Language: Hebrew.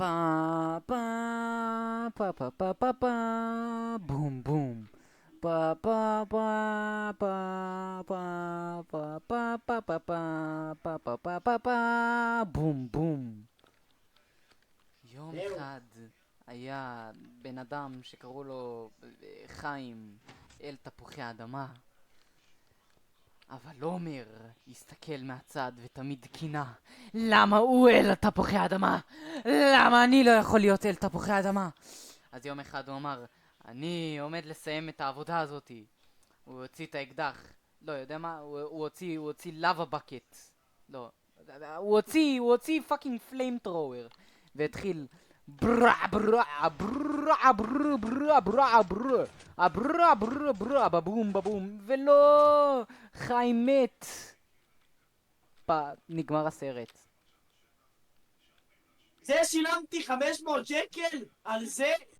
pa pa pa pa pa pa pa בום בום pa pa pa pa pa pa pa pa pa pa pa pa pa pa בום בום. יום זהו. אחד היה בן אדם שקראו לו חיים אל תפוחי האדמה, אבל עומר הסתכל מהצד ותמיד קינה. למה הוא אל תפוחי האדמה? למה אני לא יכול להיות אל תפוחי האדמה? אז יום אחד הוא אמר, אני עומד לסיים את העבודה הזאתי. הוא הוציא את האקדח. לא, יודע מה? הוא הוציא לava bucket. לא. הוא הוציא פאקינג פליים טרוור. והתחיל ברע ברע ברע ברע ברע ברע ברע ברע ברע ברע בבום בבום. ולא! חיים מת. נגמר הסרט. זה שילמתי 500 שקל על זה?